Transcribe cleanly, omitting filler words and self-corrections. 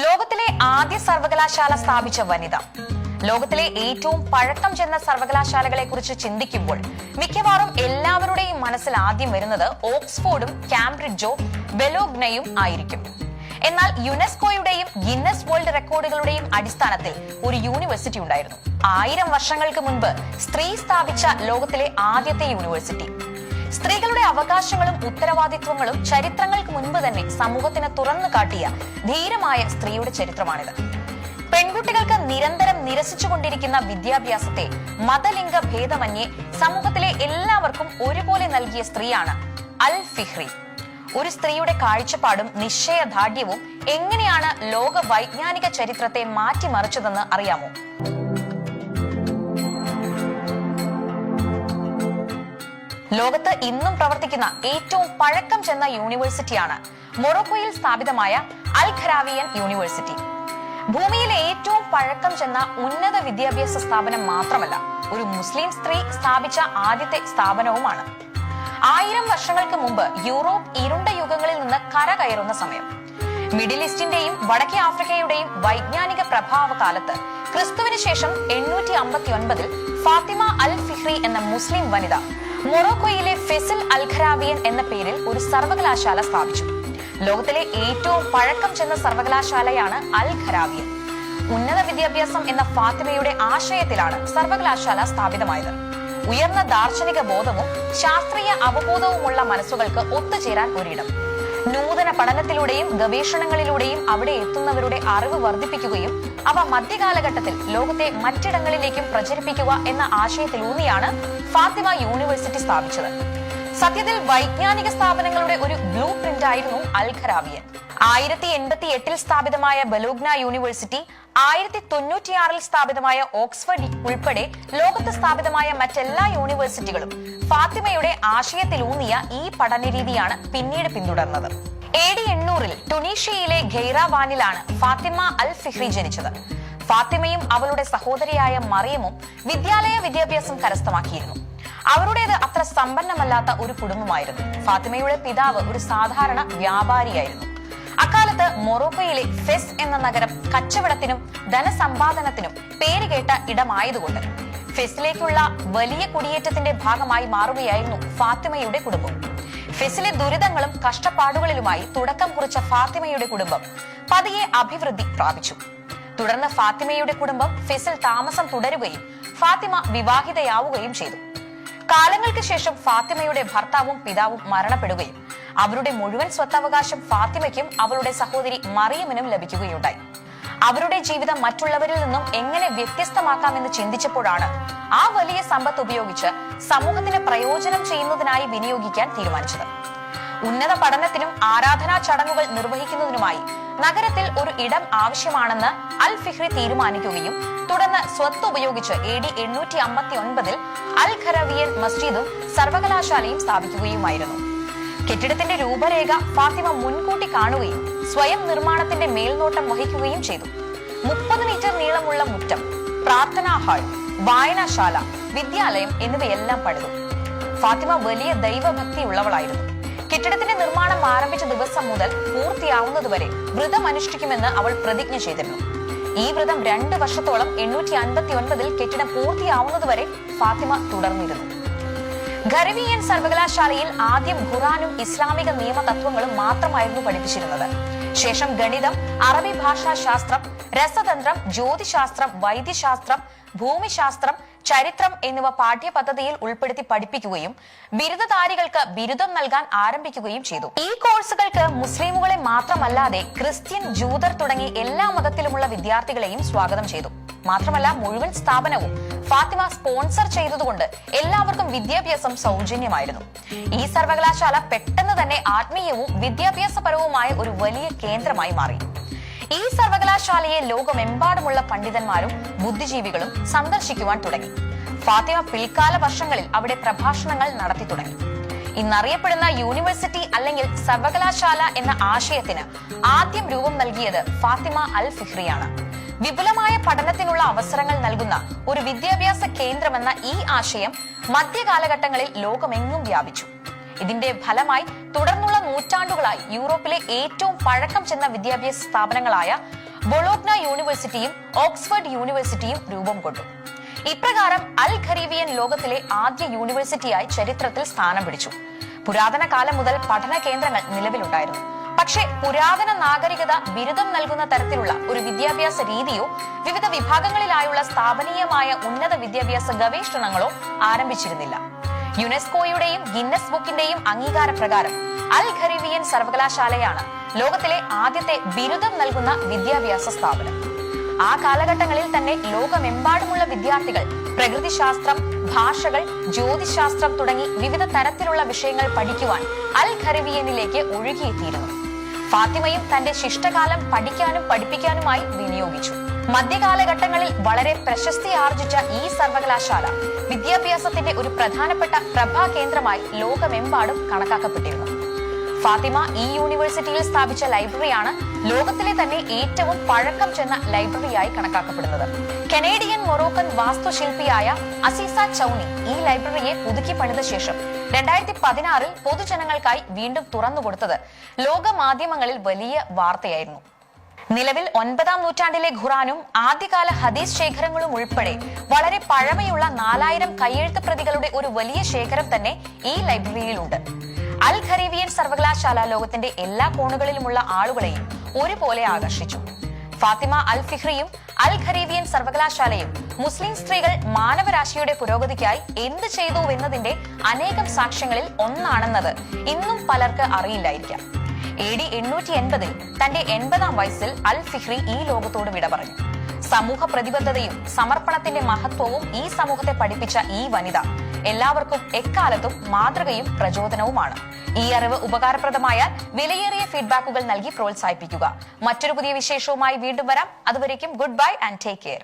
ലോകത്തിലെ ആദ്യ സർവകലാശാല സ്ഥാപിച്ച വനിത. ലോകത്തിലെ ഏറ്റവും പഴക്കം ചെന്ന സർവകലാശാലകളെ കുറിച്ച് ചിന്തിക്കുമ്പോൾ മിക്കവാറും എല്ലാവരുടെയും മനസ്സിൽ ആദ്യം വരുന്നത് ഓക്സ്ഫോർഡും കാംബ്രിഡ്ജോ ബെലോഗ്നയും ആയിരിക്കും. എന്നാൽ യുനെസ്കോയുടെയും ഗിന്നസ് വേൾഡ് റെക്കോർഡുകളുടെയും അടിസ്ഥാനത്തിൽ ഒരു യൂണിവേഴ്സിറ്റി ഉണ്ടായിരുന്നു. 1000 വർഷങ്ങൾക്ക് മുൻപ് സ്ത്രീ സ്ഥാപിച്ച ലോകത്തിലെ ആദ്യത്തെ യൂണിവേഴ്സിറ്റി. സ്ത്രീകളുടെ അവകാശങ്ങളും ഉത്തരവാദിത്വങ്ങളും ചരിത്രങ്ങൾക്ക് മുൻപ് തന്നെ സമൂഹത്തിന് തുറന്നു കാട്ടിയ ധീരമായ സ്ത്രീയുടെ ചരിത്രമാണിത്. പെൺകുട്ടികൾക്ക് നിരന്തരം നിരസിച്ചുകൊണ്ടിരിക്കുന്ന വിദ്യാഭ്യാസത്തെ മതലിംഗ ഭേദമന്യേ സമൂഹത്തിലെ എല്ലാവർക്കും ഒരുപോലെ നൽകിയ സ്ത്രീയാണ് അൽ ഫിഹ്രി. ഒരു സ്ത്രീയുടെ കാഴ്ചപ്പാടും നിശ്ചയദാർഢ്യവും എങ്ങനെയാണ് ലോക വൈജ്ഞാനിക ചരിത്രത്തെ മാറ്റിമറിച്ചതെന്ന് അറിയാമോ? ലോകത്ത് ഇന്നും പ്രവർത്തിക്കുന്ന ഏറ്റവും പഴക്കം ചെന്ന യൂണിവേഴ്സിറ്റിയാണ് മൊറോക്കോയിൽ സ്ഥാപിതമായ അൽ ഖരാവിയൻ യൂണിവേഴ്സിറ്റി. ഭൂമിയിലെ ഏറ്റവും പഴക്കം ചെന്ന ഉന്നത വിദ്യാഭ്യാസ സ്ഥാപനം മാത്രമല്ല, ഒരു മുസ്ലിം സ്ത്രീ സ്ഥാപിച്ച ആദ്യത്തെ സ്ഥാപനവുമാണ്. 1000 വർഷങ്ങൾക്ക് മുമ്പ് യൂറോപ്പ് ഇരുണ്ട യുഗങ്ങളിൽ നിന്ന് കരകയറുന്ന സമയം. മിഡിൽ ഈസ്റ്റിന്റെയും വടക്കേ ആഫ്രിക്കയുടെയും വൈജ്ഞാനിക പ്രഭാവ കാലത്ത് ക്രിസ്തുവിന് ശേഷം 859 ഫാത്തിമ അൽ ഫിഹ്രി എന്ന മുസ്ലിം വനിത മൊറോക്കോയിലെ ഫെസിൽ അൽ ഖരാവിയൻ എന്ന പേരിൽ ഒരു സർവകലാശാല സ്ഥാപിച്ചു. ലോകത്തിലെ ഏറ്റവും പഴക്കം ചെന്ന സർവകലാശാലയാണ് അൽ ഖരാവിയൻ. ഉന്നത വിദ്യാഭ്യാസം എന്ന ഫാത്തിമയുടെ ആശയത്തിലാണ് സർവകലാശാല സ്ഥാപിതമായത്. ഉയർന്ന ദാർശനിക ബോധവും ശാസ്ത്രീയ അവബോധവുമുള്ള മനസ്സുകൾക്ക് ഒത്തുചേരാൻ ഒരിടം. നൂതന പഠനത്തിലൂടെയും ഗവേഷണങ്ങളിലൂടെയും അവിടെ എത്തുന്നവരുടെ അറിവ് വർദ്ധിപ്പിക്കുകയും അവ മധ്യകാലഘട്ടത്തിൽ ലോകത്തെ മറ്റിടങ്ങളിലേക്കും പ്രചരിപ്പിക്കുക എന്ന ആശയത്തിലൂന്നിയാണ് ഫാത്തിമ യൂണിവേഴ്സിറ്റി സ്ഥാപിച്ചത്. സത്യത്തിൽ വൈജ്ഞാനിക സ്ഥാപനങ്ങളുടെ ഒരു ബ്ലൂ പ്രിന്റ് ആയിരുന്നു അൽ ഖരാവിയൻ. 1088 സ്ഥാപിതമായ ബെലോഗ്ന യൂണിവേഴ്സിറ്റി, 1096 സ്ഥാപിതമായ ഓക്സ്ഫോർഡ് ഉൾപ്പെടെ ലോകത്ത് സ്ഥാപിതമായ മറ്റെല്ലാ യൂണിവേഴ്സിറ്റികളും ഫാത്തിമയുടെ ആശയത്തിലൂന്നിയ ഈ പഠനരീതിയാണ് പിന്നീട് പിന്തുടർന്നത്. AD 800 ടുണീഷ്യയിലെ ഖൈറാവാനിലാണ് ഫാത്തിമ അൽ ഫിഹ്രി ജനിച്ചത്. ഫാത്തിമയും അവളുടെ സഹോദരിയായ മറിയമും വിദ്യാലയ വിദ്യാഭ്യാസം കരസ്ഥമാക്കിയിരുന്നു. അവരുടേത് അത്ര സമ്പന്നമല്ലാത്ത ഒരു കുടുംബമായിരുന്നു. ഫാത്തിമയുടെ പിതാവ് ഒരു സാധാരണ വ്യാപാരിയായിരുന്നു. അക്കാലത്ത് മൊറോക്കോയിലെ ഫെസ് എന്ന നഗരം കച്ചവടത്തിനും ധനസമ്പാദനത്തിനും പേരുകേട്ട ഇടമായതുകൊണ്ട് ഫെസിലേക്കുള്ള വലിയ കുടിയേറ്റത്തിന്റെ ഭാഗമായി മാറുകയായിരുന്നു ഫാത്തിമയുടെ കുടുംബം. ഫെസിലെ ദുരിതങ്ങളും കഷ്ടപ്പാടുകളിലുമായി തുടക്കം കുറിച്ച ഫാത്തിമയുടെ കുടുംബം പതിയെ അഭിവൃദ്ധി പ്രാപിച്ചു. തുടർന്ന് ഫാത്തിമയുടെ കുടുംബം ഫെസിൽ താമസം തുടരുകയും ഫാത്തിമ വിവാഹിതയാവുകയും ചെയ്തു. കാലങ്ങൾക്ക് ശേഷം ഫാത്തിമയുടെ ഭർത്താവും പിതാവും മരണപ്പെടുകയും അവരുടെ മുഴുവൻ സ്വത്തവകാശം ഫാത്തിമയ്ക്കും അവളുടെ സഹോദരി മറിയമിനും ലഭിക്കുകയുണ്ടായി. അവരുടെ ജീവിതം മറ്റുള്ളവരിൽ നിന്നും എങ്ങനെ വ്യത്യസ്തമാക്കാമെന്ന് ചിന്തിച്ചപ്പോഴാണ് ആ വലിയ സമ്പത്ത് ഉപയോഗിച്ച് സമൂഹത്തിന് പ്രയോജനം ചെയ്യുന്നതിനായി വിനിയോഗിക്കാൻ തീരുമാനിച്ചത്. ഉന്നത പഠനത്തിനും ആരാധനാ ചടങ്ങുകൾ നിർവഹിക്കുന്നതിനുമായി നഗരത്തിൽ ഒരു ഇടം ആവശ്യമാണെന്ന് അൽ ഫിഹ്രി തീരുമാനിക്കുകയും തുടർന്ന് സ്വത്ത് ഉപയോഗിച്ച് AD 859 അൽ ഖരാവിയൻ മസ്ജിദും സർവകലാശാലയും സ്ഥാപിക്കുകയുമായിരുന്നു. കെട്ടിടത്തിന്റെ രൂപരേഖ ഫാത്തിമ മുൻകൂട്ടി കാണുകയും സ്വയം നിർമ്മാണത്തിന്റെ മേൽനോട്ടം വഹിക്കുകയും ചെയ്തു. 30 മീറ്റർ നീളമുള്ള മുറ്റം, പ്രാർത്ഥനാ ഹാൾ, വായനാശാല, വിദ്യാലയം എന്നിവയെല്ലാം പണിതു. ഫാത്തിമ വലിയ ദൈവഭക്തി ഉള്ളവളായിരുന്നു. കെട്ടിടത്തിന്റെ നിർമ്മാണം ആരംഭിച്ച ദിവസം മുതൽ പൂർത്തിയാവുന്നതുവരെ വ്രതം അനുഷ്ഠിക്കുമെന്ന് അവൾ പ്രതിജ്ഞ ചെയ്തിരുന്നു. ഈ വ്രതം 2 വർഷത്തോളം 859 കെട്ടിടം പൂർത്തിയാവുന്നതുവരെ ഫാത്തിമ തുടർന്നിരുന്നു. ഖരവിയൻ സർവകലാശാലയിൽ ആദ്യം ഖുറാനും ഇസ്ലാമിക നിയമ തത്വങ്ങളും മാത്രമായിരുന്നു പഠിപ്പിച്ചിരുന്നത്. ശേഷം ഗണിതം, അറബി ഭാഷാശാസ്ത്രം, രസതന്ത്രം, ജ്യോതിശാസ്ത്രം, വൈദ്യശാസ്ത്രം, ഭൂമിശാസ്ത്രം, ചരിത്രം എന്നിവ പാഠ്യപദ്ധതിയിൽ ഉൾപ്പെടുത്തി പഠിപ്പിക്കുകയും ബിരുദധാരികൾക്ക് ബിരുദം നൽകാൻ ആരംഭിക്കുകയും ചെയ്തു. ഈ കോഴ്സുകൾക്ക് മുസ്ലിമുകളെ മാത്രമല്ലാതെ ക്രിസ്ത്യൻ, ജൂതർ തുടങ്ങി എല്ലാ മതത്തിലുമുള്ള വിദ്യാർത്ഥികളെയും സ്വാഗതം ചെയ്തു. മാത്രമല്ല, മുഴുവൻ സ്ഥാപനവും ഫാത്തിമ സ്പോൺസർ ചെയ്തതുകൊണ്ട് എല്ലാവർക്കും വിദ്യാഭ്യാസം സൗജന്യമായിരുന്നു. ഈ സർവകലാശാല പെട്ടെന്ന് തന്നെ ആത്മീയവും വിദ്യാഭ്യാസപരവുമായ ഒരു വലിയ കേന്ദ്രമായി മാറി. ഈ സർവകലാശാലയെ ലോകമെമ്പാടുമുള്ള പണ്ഡിതന്മാരും ബുദ്ധിജീവികളും സന്ദർശിക്കുവാൻ തുടങ്ങി. ഫാത്തിമ പിൽക്കാല വർഷങ്ങളിൽ അവിടെ പ്രഭാഷണങ്ങൾ നടത്തി തുടങ്ങി. ഇന്നറിയപ്പെടുന്ന യൂണിവേഴ്സിറ്റി അല്ലെങ്കിൽ സർവകലാശാല എന്ന ആശയത്തിന് ആദ്യം രൂപം നൽകിയത് ഫാത്തിമ അൽ ഫിഹ്രിയാണ്. വിപുലമായ പഠനത്തിനുള്ള അവസരങ്ങൾ നൽകുന്ന ഒരു വിദ്യാഭ്യാസ കേന്ദ്രമെന്ന ഈ ആശയം മധ്യകാലഘട്ടങ്ങളിൽ ലോകമെങ്ങും വ്യാപിച്ചു. ഇതിന്റെ ഫലമായി തുടർന്നുള്ള നൂറ്റാണ്ടുകളായി യൂറോപ്പിലെ ഏറ്റവും പഴക്കം ചെന്ന വിദ്യാഭ്യാസ സ്ഥാപനങ്ങളായ ബൊളോഗ്ന യൂണിവേഴ്സിറ്റിയും ഓക്സ്ഫോർഡ് യൂണിവേഴ്സിറ്റിയും രൂപം കൊണ്ടു. ഇപ്രകാരം അൽ ഖരീവിയൻ ലോകത്തിലെ ആദ്യ യൂണിവേഴ്സിറ്റിയായി ചരിത്രത്തിൽ സ്ഥാനം പിടിച്ചു. പുരാതന കാലം മുതൽ പഠന കേന്ദ്രങ്ങൾ നിലവിലുണ്ടായിരുന്നു. പക്ഷേ പുരാതന നാഗരികത ബിരുദം നൽകുന്ന തരത്തിലുള്ള ഒരു വിദ്യാഭ്യാസ രീതിയോ വിവിധ വിഭാഗങ്ങളിലായുള്ള സ്ഥാപനീയമായ ഉന്നത വിദ്യാഭ്യാസ ഗവേഷണങ്ങളോ ആരംഭിച്ചിരുന്നില്ല. യുനെസ്കോയുടെയും ഗിന്നസ് ബുക്കിന്റെയും അംഗീകാരപ്രകാരം അൽ ഖരീവിയൻ സർവകലാശാലയാണ് ലോകത്തിലെ ആദ്യത്തെ ബിരുദം നൽകുന്ന വിദ്യാഭ്യാസ സ്ഥാപനം. ആ കാലഘട്ടങ്ങളിൽ തന്നെ ലോകമെമ്പാടുമുള്ള വിദ്യാർത്ഥികൾ പ്രകൃതിശാസ്ത്രം, ഭാഷകൾ, ജ്യോതിശാസ്ത്രം തുടങ്ങി വിവിധ തരത്തിലുള്ള വിഷയങ്ങൾ പഠിക്കുവാൻ അൽ ഖരീവിയനിലേക്ക് ഒഴുകിയെത്തിയിരുന്നു. ഫാത്തിമയും തന്റെ ശിഷ്ടകാലം പഠിക്കാനും പഠിപ്പിക്കാനുമായി വിനിയോഗിച്ചു. മധ്യകാലഘട്ടങ്ങളിൽ വളരെ പ്രശസ്തി ആർജിച്ച ഈ സർവകലാശാല വിദ്യാഭ്യാസത്തിന്റെ ഒരു പ്രധാനപ്പെട്ട പ്രഭാകേന്ദ്രമായി ലോകമെമ്പാടും കണക്കാക്കപ്പെട്ടിരുന്നു. ഫാത്തിമ ഈ യൂണിവേഴ്സിറ്റിയിൽ സ്ഥാപിച്ച ലൈബ്രറിയാണ് ലോകത്തിലെ തന്നെ ഏറ്റവും പഴക്കം ചെന്ന ലൈബ്രറിയായി കണക്കാക്കപ്പെടുന്നത്. കനേഡിയൻ മൊറോക്കൻ വാസ്തുശില്പിയായ അസീസ ചൌനി ഈ ലൈബ്രറിയെ പുതുക്കി പണിത ശേഷം 2016 പൊതുജനങ്ങൾക്കായി വീണ്ടും തുറന്നുകൊടുത്തത് ലോക മാധ്യമങ്ങളിൽ വലിയ വാർത്തയായിരുന്നു. നിലവിൽ 9ാം നൂറ്റാണ്ടിലെ ഖുറാനും ആദ്യകാല ഹദീസ് ശേഖരങ്ങളും ഉൾപ്പെടെ വളരെ പഴമയുള്ള 4000 കയ്യെഴുത്ത് പ്രതികളുടെ ഒരു വലിയ ശേഖരം തന്നെ ഈ ലൈബ്രറിയിലുണ്ട്. അൽ ഖരീവിയൻ സർവകലാശാല ലോകത്തിന്റെ എല്ലാ കോണുകളിലുമുള്ള ആളുകളെയും ഒരുപോലെ ആകർഷിച്ചു. ഫാത്തിമ അൽ ഫിഹ്രിയും അൽ ഖരീവിയൻ സർവകലാശാലയും മുസ്ലിം സ്ത്രീകൾ മാനവരാശിയുടെ പുരോഗതിക്കായി എന്ത് ചെയ്തുവെന്നതിന്റെ അനേകം സാക്ഷ്യങ്ങളിൽ ഒന്നാണെന്നത് ഇന്നും പലർക്ക് അറിയില്ലായിരിക്കാം. AD 880 തന്റെ 80ാം വയസ്സിൽ അൽ ഫിഹ്രി ഈ ലോകത്തോട് വിട പറഞ്ഞു. സമൂഹ പ്രതിബദ്ധതയും സമർപ്പണത്തിന്റെ മഹത്വവും ഈ സമൂഹത്തെ പഠിപ്പിച്ച ഈ വനിത എല്ലാവർക്കും എക്കാലത്തും മാതൃകയും പ്രചോദനവുമാണ്. ഈ അറിവ് ഉപകാരപ്രദമായാൽ വിലയേറിയ ഫീഡ്ബാക്കുകൾ നൽകി പ്രോത്സാഹിപ്പിക്കുക. മറ്റൊരു പുതിയ വിശേഷവുമായി വീണ്ടും വരാം. അതുവരേക്കും good bye and take care.